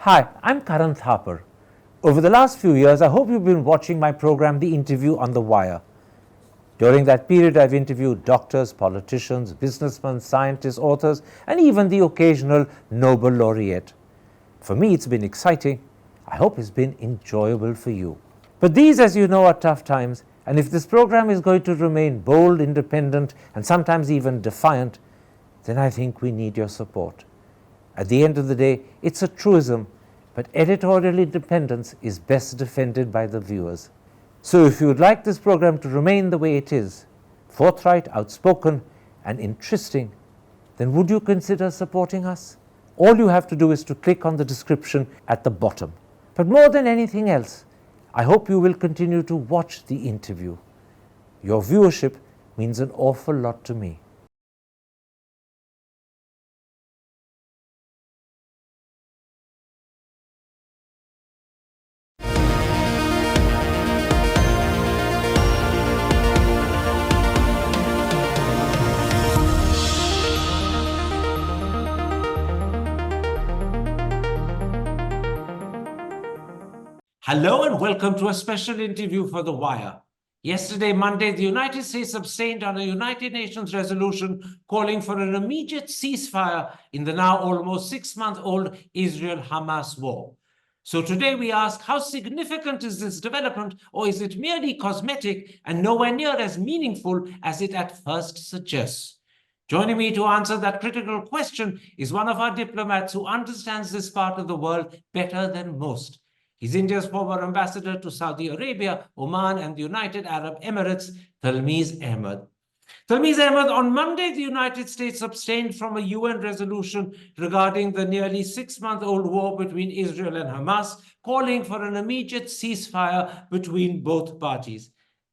Hi, I'm Karan Thapar. Over the last few years, I hope you've been watching my program, The Interview on the Wire. During that period, I've interviewed doctors, politicians, businessmen, scientists, authors, and even the occasional Nobel laureate. For me, it's been exciting. I hope it's been enjoyable for you. But these, as you know, are tough times, and if this program is going to remain bold, independent, and sometimes even defiant, then I think we need your support. At the end of the day, it's a truism, but editorial independence is best defended by the viewers. So if you would like this program to remain the way it is, forthright, outspoken, and interesting, then would you consider supporting us? All you have to do is to click on the description at the bottom. But more than anything else, I hope you will continue to watch the interview. Your viewership means an awful lot to me. Hello and welcome to a special interview for The Wire. Yesterday, Monday, the United States abstained on a United Nations resolution calling for an immediate ceasefire in the now almost 6-month-old Israel-Hamas war. So today we ask, how significant is this development, or is it merely cosmetic and nowhere near as meaningful as it at first suggests? Joining me to answer that critical question is one of our diplomats who understands this part of the world better than most. He's India's former ambassador to Saudi Arabia, Oman, and the United Arab Emirates, Talmiz Ahmad. Talmiz Ahmad, on Monday, the United States abstained from a UN resolution regarding the nearly 6-month-old war between Israel and Hamas, calling for an immediate ceasefire between both parties.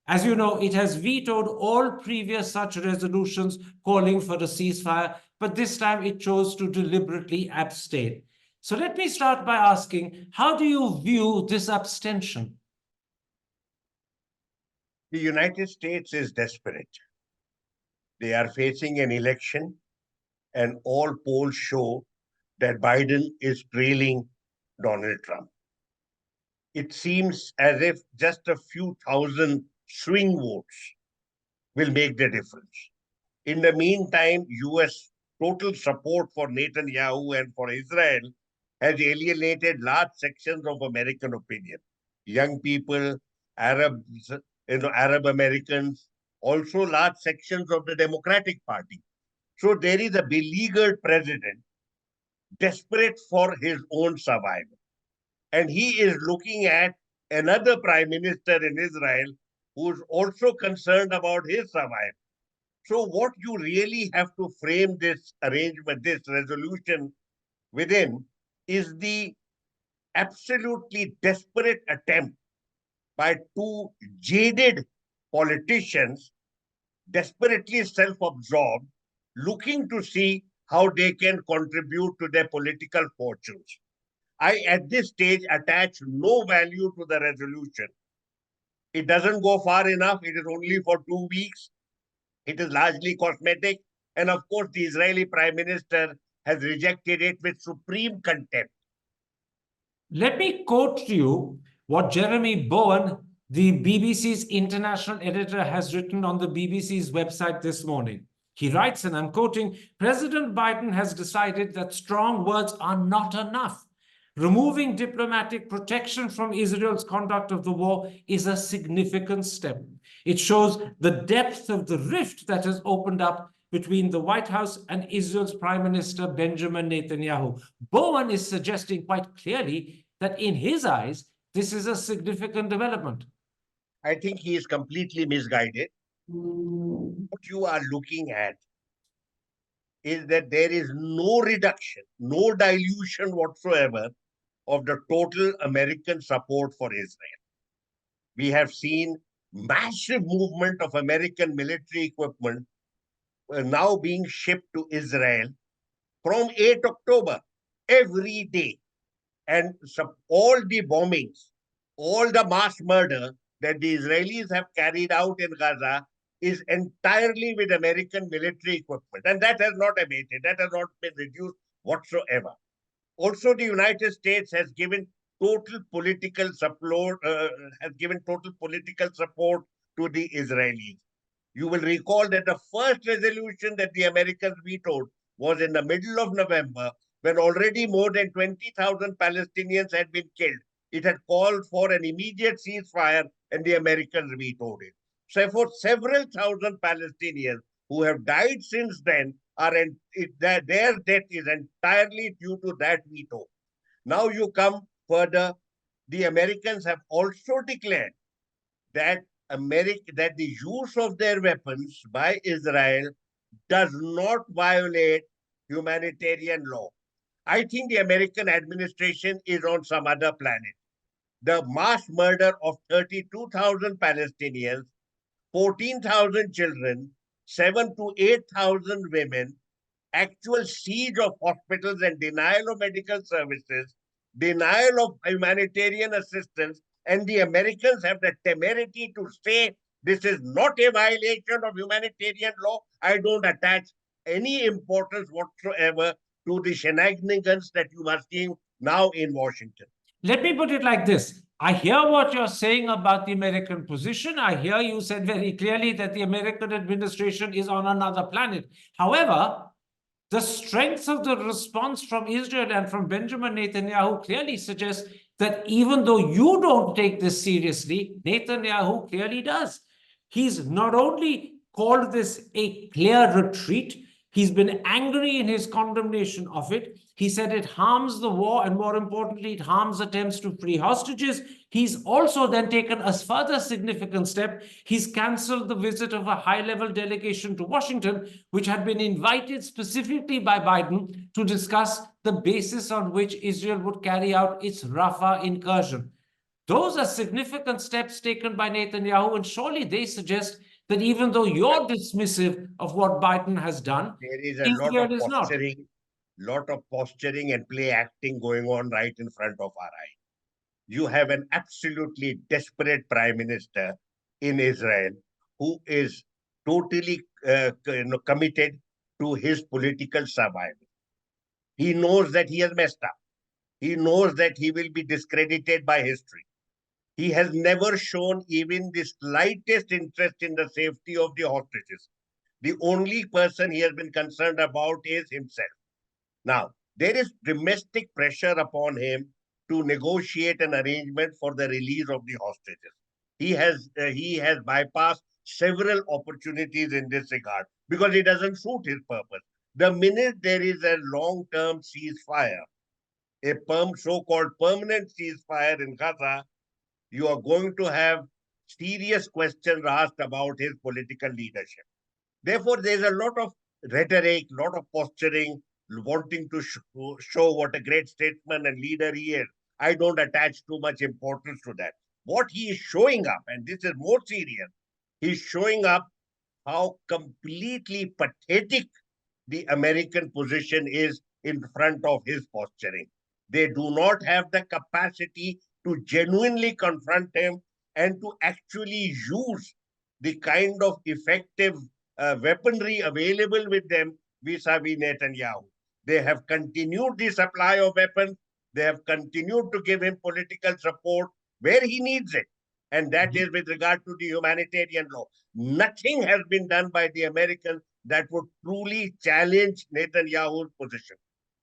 As you know, it has vetoed all previous such resolutions calling for a ceasefire, but this time it chose to deliberately abstain. So let me start by asking, how do you view this abstention? The United States is desperate. They are facing an election, and all polls show that Biden is trailing Donald Trump. It seems as if just a few thousand swing votes will make the difference. In the meantime, US total support for Netanyahu and for Israel has alienated large sections of American opinion. Young people, Arabs, Arab Americans, also large sections of the Democratic Party. So there is a beleaguered president desperate for his own survival. And he is looking at another prime minister in Israel who's also concerned about his survival. So what you really have to frame this arrangement, this resolution within, is the absolutely desperate attempt by two jaded politicians, desperately self-absorbed, looking to see how they can contribute to their political fortunes. I, at this stage, attach no value to the resolution. It doesn't go far enough. It is only for 2 weeks. It is largely cosmetic. And of course, the Israeli Prime Minister has rejected it with supreme contempt. Let me quote to you what Jeremy Bowen, the BBC's international editor, has written on the BBC's website this morning. He writes, and I'm quoting, President Biden has decided that strong words are not enough. Removing diplomatic protection from Israel's conduct of the war is a significant step. It shows the depth of the rift that has opened up between the White House and Israel's Prime Minister Benjamin Netanyahu. Bowen is suggesting quite clearly that in his eyes, this is a significant development. I think he is completely misguided. What you are looking at is that there is no reduction, no dilution whatsoever of the total American support for Israel. We have seen massive movement of American military equipment now being shipped to Israel from 8 October every day. And all the bombings, all the mass murder that the Israelis have carried out in Gaza is entirely with American military equipment. And that has not abated, that has not been reduced whatsoever. Also, the United States has given total political support, to the Israelis. You will recall that the first resolution that the Americans vetoed was in the middle of November, when already more than 20,000 Palestinians had been killed. It had called for an immediate ceasefire, and the Americans vetoed it. So, for several thousand Palestinians who have died since then, their death is entirely due to that veto. Now you come further. The Americans have also declared that that the use of their weapons by Israel does not violate humanitarian law. I think the American administration is on some other planet. The mass murder of 32,000 Palestinians, 14,000 children, 7 to 8,000 women, actual siege of hospitals and denial of medical services, denial of humanitarian assistance, and the Americans have the temerity to say this is not a violation of humanitarian law. I don't attach any importance whatsoever to the shenanigans that you are seeing now in Washington. Let me put it like this. I hear what you're saying about the American position. I hear you said very clearly that the American administration is on another planet. However, the strength of the response from Israel and from Benjamin Netanyahu clearly suggests that even though you don't take this seriously, Netanyahu clearly does. He's not only called this a clear retreat, he's been angry in his condemnation of it. He said it harms the war, and more importantly, it harms attempts to free hostages. He's also then taken a further significant step. He's cancelled the visit of a high-level delegation to Washington, which had been invited specifically by Biden to discuss the basis on which Israel would carry out its Rafah incursion. Those are significant steps taken by Netanyahu, and surely they suggest that even though you're dismissive of what Biden has done, there is a lot of posturing and play acting going on right in front of our eyes. You have an absolutely desperate prime minister in Israel who is totally committed to his political survival. He knows that he has messed up. He knows that he will be discredited by history. He has never shown even the slightest interest in the safety of the hostages. The only person he has been concerned about is himself. Now, there is domestic pressure upon him to negotiate an arrangement for the release of the hostages. He has bypassed several opportunities in this regard because it doesn't suit his purpose. The minute there is a long-term ceasefire, a so-called permanent ceasefire in Gaza, you are going to have serious questions asked about his political leadership. Therefore, there's a lot of rhetoric, a lot of posturing, wanting to show what a great statesman and leader he is. I don't attach too much importance to that. What he is showing up, and this is more serious, he's showing up how completely pathetic the American position is in front of his posturing. They do not have the capacity to genuinely confront him and to actually use the kind of effective weaponry available with them vis-a-vis Netanyahu. They have continued the supply of weapons. They have continued to give him political support where he needs it. And that is with regard to the humanitarian law. Nothing has been done by the Americans that would truly challenge Netanyahu's position.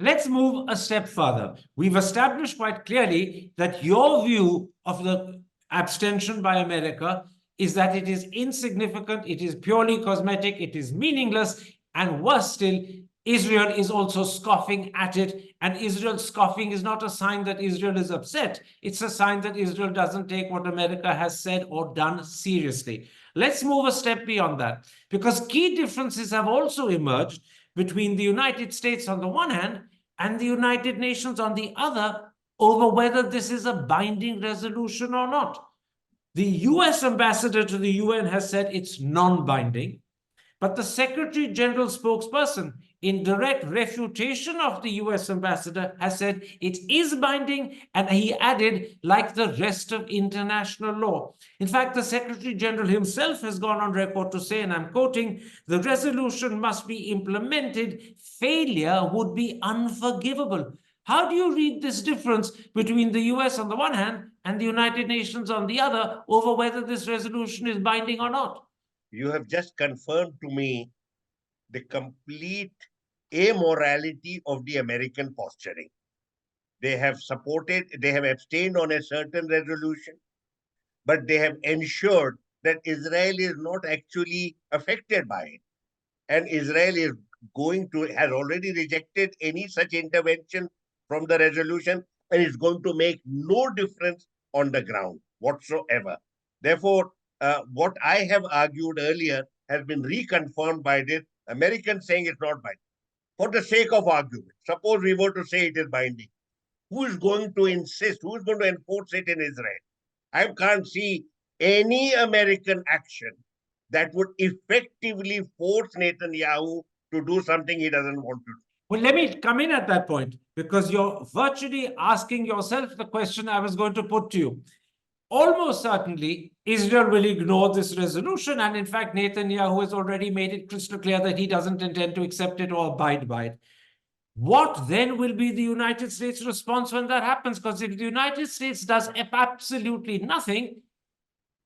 Let's move a step further. We've established quite clearly that your view of the abstention by America is that it is insignificant, it is purely cosmetic, it is meaningless, and worse still, Israel is also scoffing at it, and Israel's scoffing is not a sign that Israel is upset. It's a sign that Israel doesn't take what America has said or done seriously. Let's move a step beyond that, because key differences have also emerged between the United States on the one hand and the United Nations on the other over whether this is a binding resolution or not. The US ambassador to the UN has said it's non-binding, but the Secretary General spokesperson, in direct refutation of the US ambassador, has said it is binding, and he added, like the rest of international law. In fact, the Secretary General himself has gone on record to say, and I'm quoting, the resolution must be implemented. Failure would be unforgivable. How do you read this difference between the US on the one hand and the United Nations on the other over whether this resolution is binding or not? You have just confirmed to me the complete amorality of the American posturing. They have abstained on a certain resolution, but they have ensured that Israel is not actually affected by it. And Israel has already rejected any such intervention from the resolution, and is going to make no difference on the ground whatsoever. Therefore, what I have argued earlier has been reconfirmed by this Americans saying it's not binding. For the sake of argument, suppose we were to say it is binding. Who is going to insist? Who is going to enforce it in Israel? I can't see any American action that would effectively force Netanyahu to do something he doesn't want to do. Well, let me come in at that point, because you're virtually asking yourself the question I was going to put to you. Almost certainly, Israel will ignore this resolution. And in fact, Netanyahu has already made it crystal clear that he doesn't intend to accept it or abide by it. What then will be the United States' response when that happens? Because if the United States does absolutely nothing,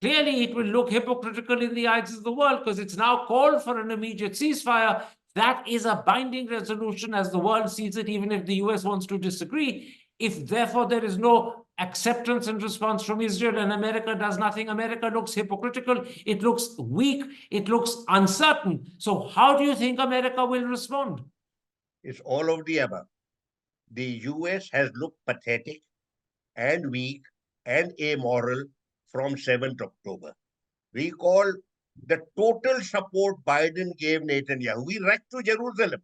clearly it will look hypocritical in the eyes of the world, because it's now called for an immediate ceasefire. That is a binding resolution as the world sees it, even if the US wants to disagree. If therefore there is no acceptance and response from Israel and America does nothing, America looks hypocritical, it looks weak, it looks uncertain. So how do you think America will respond? It's all of the above. The US has looked pathetic and weak and amoral from 7th October. Recall the total support Biden gave Netanyahu. We wrecked to Jerusalem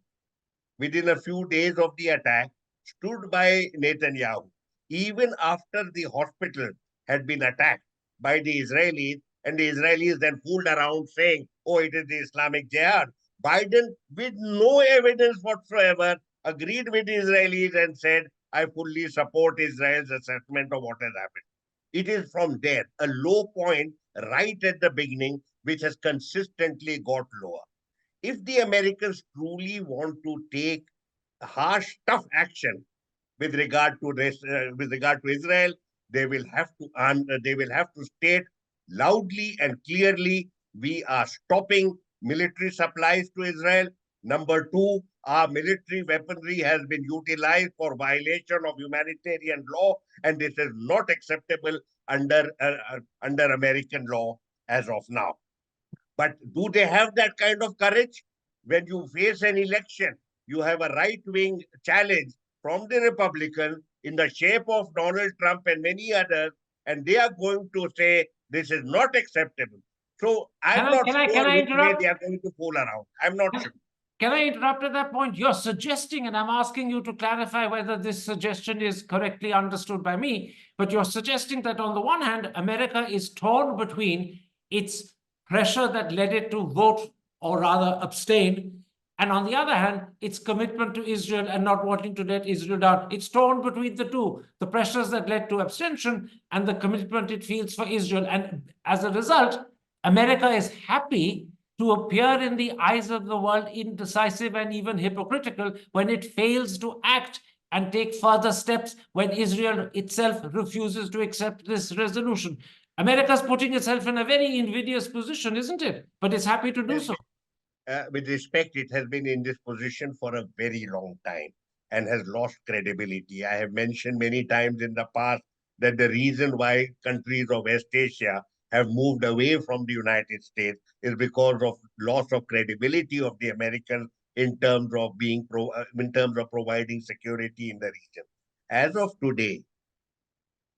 within a few days of the attack, stood by Netanyahu, even after the hospital had been attacked by the Israelis, and the Israelis then fooled around saying, oh, it is the Islamic Jihad. Biden, with no evidence whatsoever, agreed with the Israelis and said, I fully support Israel's assessment of what has happened. It is from there, a low point right at the beginning, which has consistently got lower. If the Americans truly want to take harsh, tough action with regard to Israel, they will have to state loudly and clearly, we are stopping military supplies to Israel. Number two, our military weaponry has been utilized for violation of humanitarian law, and this is not acceptable under American law as of now. But do they have that kind of courage? When you face an election, you have a right-wing challenge from the Republicans in the shape of Donald Trump and many others, and they are going to say this is not acceptable. So I'm not sure which way they are going to fool around. I'm not sure. Can I interrupt at that point? You're suggesting, and I'm asking you to clarify whether this suggestion is correctly understood by me, but you're suggesting that on the one hand, America is torn between its pressure that led it to vote, or rather abstain, and on the other hand, its commitment to Israel and not wanting to let Israel down. It's torn between the two, the pressures that led to abstention and the commitment it feels for Israel. And as a result, America is happy to appear in the eyes of the world indecisive and even hypocritical when it fails to act and take further steps when Israel itself refuses to accept this resolution. America's putting itself in a very invidious position, isn't it? But it's happy to do so. With respect, it has been in this position for a very long time and has lost credibility. I have mentioned many times in the past that the reason why countries of West Asia have moved away from the United States is because of loss of credibility of the Americans in terms of providing security in the region. As of today,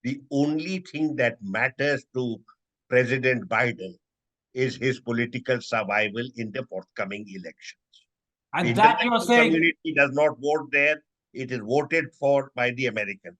the only thing that matters to President Biden is his political survival in the forthcoming elections. And the that you're saying, community does not vote there. It is voted for by the Americans.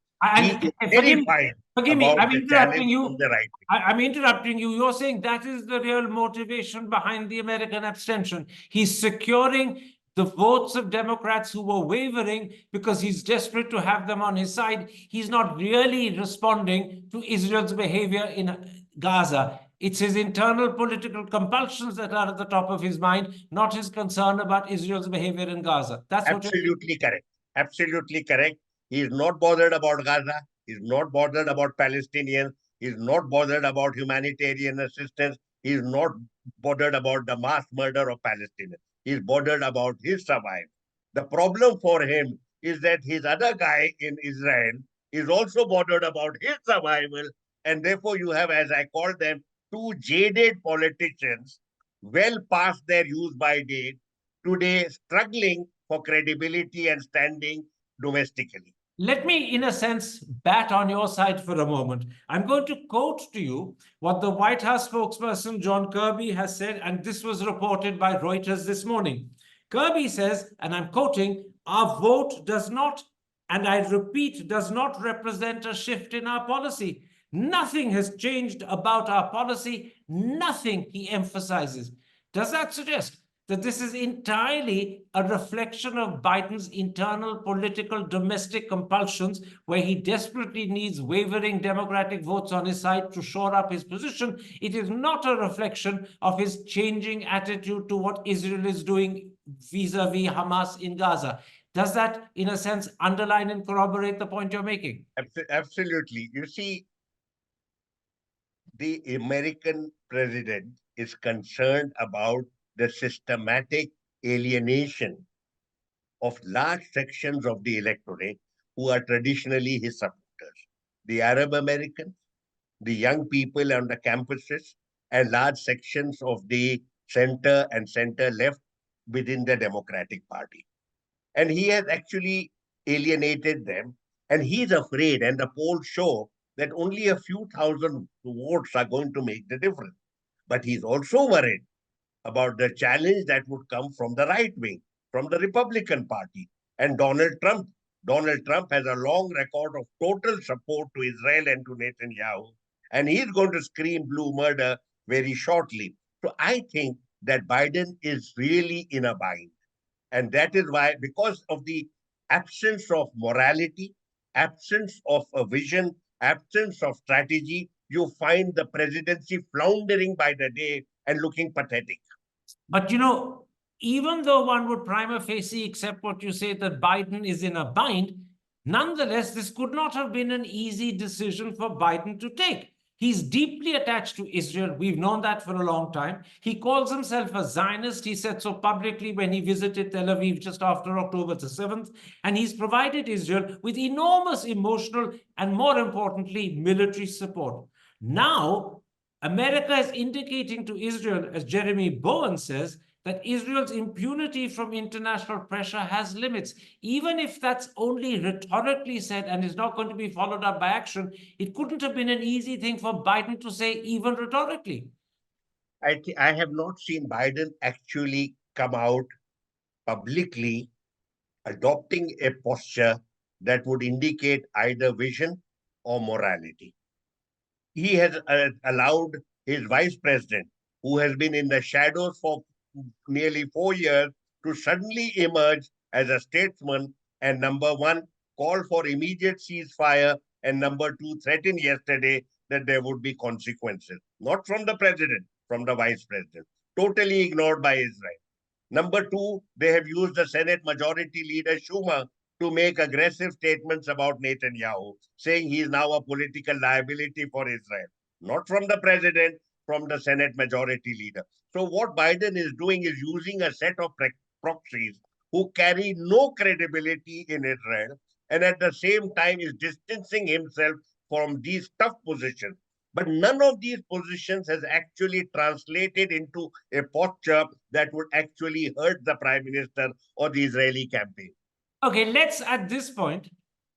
Forgive me, I'm interrupting you. Right. I'm interrupting you. You're saying that is the real motivation behind the American abstention. He's securing the votes of Democrats who were wavering because he's desperate to have them on his side. He's not really responding to Israel's behavior in Gaza. It's his internal political compulsions that are at the top of his mind, not his concern about Israel's behavior in Gaza. That's absolutely correct. Absolutely correct. He is not bothered about Gaza. He is not bothered about Palestinians. He is not bothered about humanitarian assistance. He is not bothered about the mass murder of Palestinians. He is bothered about his survival. The problem for him is that his other guy in Israel is also bothered about his survival. And therefore, you have, as I call them, two jaded politicians, well past their use by date, today struggling for credibility and standing domestically. Let me, in a sense, bat on your side for a moment. I'm going to quote to you what the White House spokesperson John Kirby has said, and this was reported by Reuters this morning. Kirby says, and I'm quoting, our vote does not, and I repeat, does not represent a shift in our policy. Nothing has changed about our policy. Nothing, he emphasizes. Does that suggest that this is entirely a reflection of Biden's internal political domestic compulsions, where he desperately needs wavering Democratic votes on his side to shore up his position? It is not a reflection of his changing attitude to what Israel is doing vis-a-vis Hamas in Gaza. Does that, in a sense, underline and corroborate the point you're making? Absolutely. You see, the American president is concerned about the systematic alienation of large sections of the electorate who are traditionally his supporters. The Arab Americans, the young people on the campuses, and large sections of the center and center left within the Democratic Party. And he has actually alienated them. And he's afraid, and the polls show that only a few thousand votes are going to make the difference. But he's also worried about the challenge that would come from the right wing, from the Republican Party, and Donald Trump. Donald Trump has a long record of total support to Israel and to Netanyahu, and he's going to scream blue murder very shortly. So I think that Biden is really in a bind. And that is why, because of the absence of morality, absence of a vision, absence of strategy, you find the presidency floundering by the day and looking pathetic. But even though one would prima facie accept what you say, that Biden is in a bind, nonetheless, this could not have been an easy decision for Biden to take. He's deeply attached to Israel. We've known that for a long time. He calls himself a Zionist. He said so publicly when he visited Tel Aviv just after October the 7th. And he's provided Israel with enormous emotional and, more importantly, military support. Now, America is indicating to Israel, as Jeremy Bowen says, that Israel's impunity from international pressure has limits. Even if that's only rhetorically said and is not going to be followed up by action, it couldn't have been an easy thing for Biden to say, even rhetorically. I have not seen Biden actually come out publicly adopting a posture that would indicate either vision or morality. He has allowed his vice president, who has been in the shadows for nearly 4 years, to suddenly emerge as a statesman and, number one, call for immediate ceasefire, and number two, threaten yesterday that there would be consequences, not from the president, from the vice president, totally ignored by Israel. Number two, they have used the Senate Majority Leader Schumer to make aggressive statements about Netanyahu, saying he is now a political liability for Israel. Not from the president, from the Senate Majority Leader. So what Biden is doing is using a set of proxies who carry no credibility in Israel, and at the same time is distancing himself from these tough positions. But none of these positions has actually translated into a posture that would actually hurt the prime minister or the Israeli campaign. Okay, let's at this point,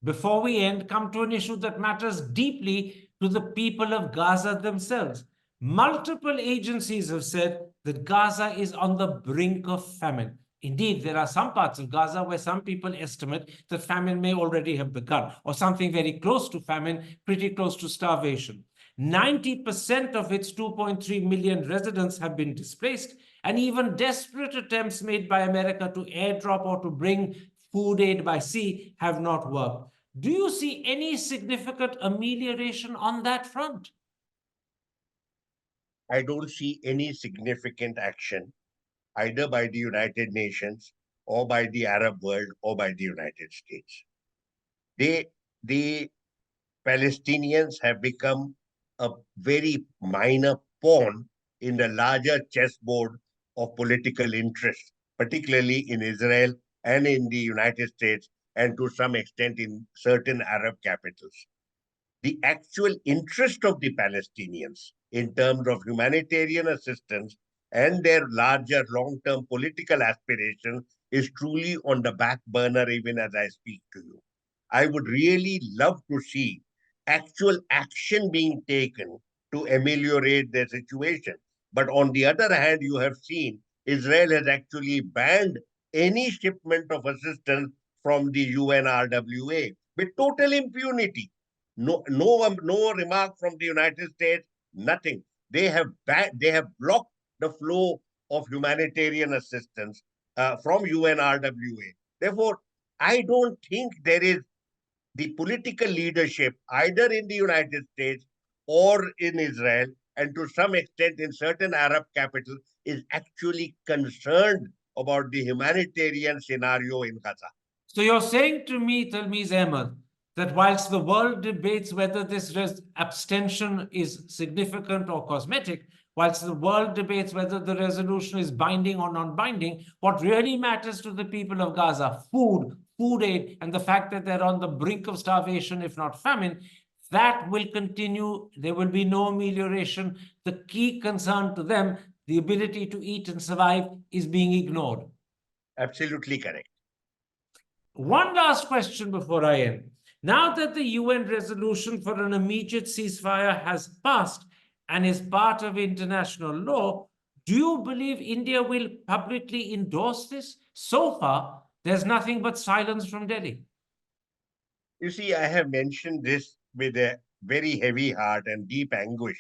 before we end, come to an issue that matters deeply to the people of Gaza themselves. Multiple agencies have said that Gaza is on the brink of famine. Indeed, there are some parts of Gaza where some people estimate that famine may already have begun, or something very close to famine, pretty close to starvation. 90% of its 2.3 million residents have been displaced, and even desperate attempts made by America to airdrop or to bring food aid by sea have not worked. Do you see any significant amelioration on that front? I don't see any significant action either by the United Nations or by the Arab world or by the United States. The Palestinians have become a very minor pawn in the larger chessboard of political interests, particularly in Israel and in the United States, and to some extent in certain Arab capitals. The actual interest of the Palestinians in terms of humanitarian assistance and their larger long term political aspirations is truly on the back burner, even as I speak to you. I would really love to see actual action being taken to ameliorate their situation. But on the other hand, you have seen Israel has actually banned any shipment of assistance from the UNRWA with total impunity. No remark from the United States, nothing. They have blocked the flow of humanitarian assistance from UNRWA. Therefore, I don't think there is the political leadership either in the United States or in Israel, and to some extent in certain Arab capitals, is actually concerned about the humanitarian scenario in Gaza. So you're saying to me, Talmiz Ahmad, that whilst the world debates whether this abstention is significant or cosmetic, whilst the world debates whether the resolution is binding or non-binding, what really matters to the people of Gaza, food aid, and the fact that they're on the brink of starvation, if not famine, that will continue. There will be no amelioration. The key concern to them, the ability to eat and survive, is being ignored. Absolutely correct. One last question before I end. Now that the UN resolution for an immediate ceasefire has passed and is part of international law, do you believe India will publicly endorse this? So far, there's nothing but silence from Delhi. You see, I have mentioned this with a very heavy heart and deep anguish.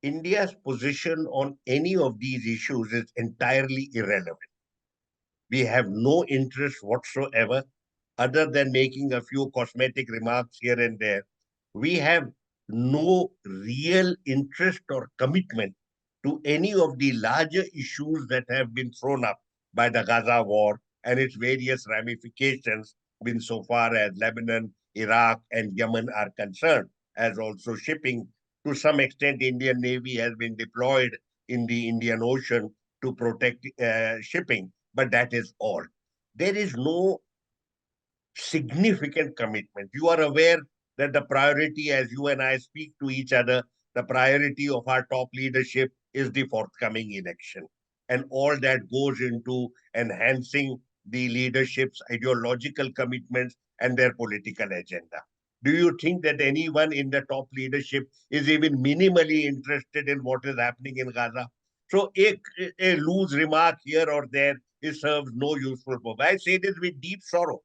India's position on any of these issues is entirely irrelevant. We have no interest whatsoever other than making a few cosmetic remarks here and there. We have no real interest or commitment to any of the larger issues that have been thrown up by the Gaza war and its various ramifications insofar as Lebanon, Iraq, and Yemen are concerned, as also shipping. To some extent, Indian Navy has been deployed in the Indian Ocean to protect shipping, but that is all. There is no significant commitment. You are aware that the priority, as you and I speak to each other, the priority of our top leadership is the forthcoming election. And all that goes into enhancing the leadership's ideological commitments and their political agenda. Do you think that anyone in the top leadership is even minimally interested in what is happening in Gaza? So a loose remark here or there, it serves no useful purpose. I say this with deep sorrow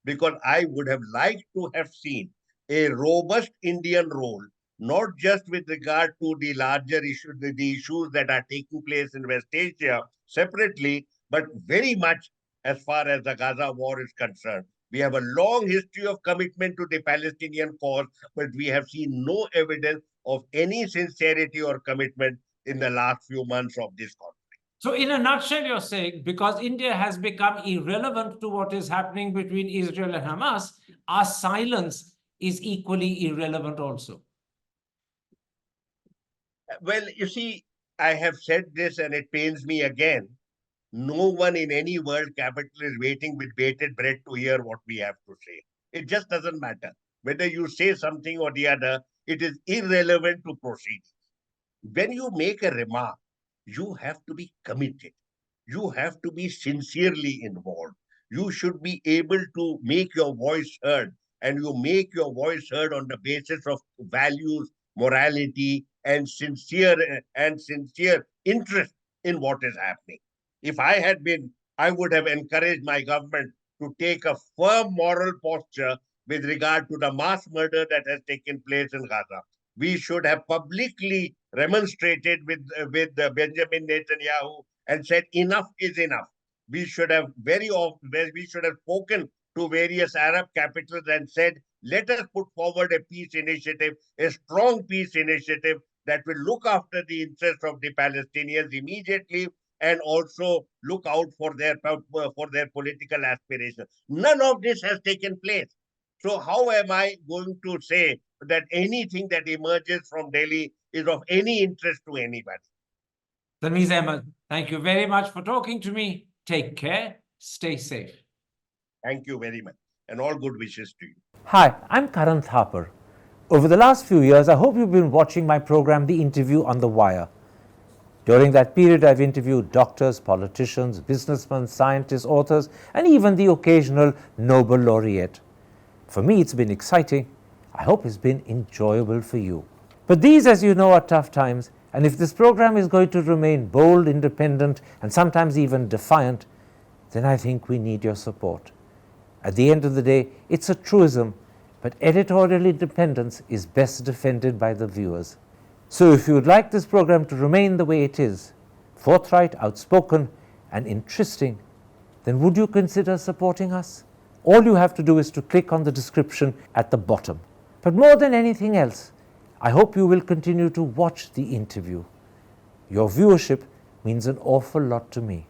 because I would have liked to have seen a robust Indian role, not just with regard to the larger issues, the issues that are taking place in West Asia separately, but very much as far as the Gaza war is concerned. We have a long history of commitment to the Palestinian cause, but we have seen no evidence of any sincerity or commitment in the last few months of this conflict. So, in a nutshell, you're saying because India has become irrelevant to what is happening between Israel and Hamas, our silence is equally irrelevant also. Well, you see, I have said this and it pains me again. No one in any world capital is waiting with bated breath to hear what we have to say. It just doesn't matter. Whether you say something or the other, it is irrelevant to proceed. When you make a remark, you have to be committed. You have to be sincerely involved. You should be able to make your voice heard, and you make your voice heard on the basis of values, morality, and sincere interest in what is happening. If I had been, I would have encouraged my government to take a firm moral posture with regard to the mass murder that has taken place in Gaza. We should have publicly remonstrated with Benjamin Netanyahu and said enough is enough. We should have we should have spoken to various Arab capitals and said, let us put forward a peace initiative, a strong peace initiative that will look after the interests of the Palestinians immediately and also look out for their political aspirations. None of this has taken place. So how am I going to say that anything that emerges from Delhi is of any interest to anybody? Talmiz Ahmad, thank you very much for talking to me. Take care. Stay safe. Thank you very much, and all good wishes to you. Hi, I'm Karan Thapar. Over the last few years, I hope you've been watching my program, The Interview on the Wire. During that period, I've interviewed doctors, politicians, businessmen, scientists, authors, and even the occasional Nobel laureate. For me, it's been exciting. I hope it's been enjoyable for you. But these, as you know, are tough times, and if this program is going to remain bold, independent, and sometimes even defiant, then I think we need your support. At the end of the day, it's a truism, but editorial independence is best defended by the viewers. So if you would like this program to remain the way it is, forthright, outspoken, and interesting, then would you consider supporting us? All you have to do is to click on the description at the bottom. But more than anything else, I hope you will continue to watch The Interview. Your viewership means an awful lot to me.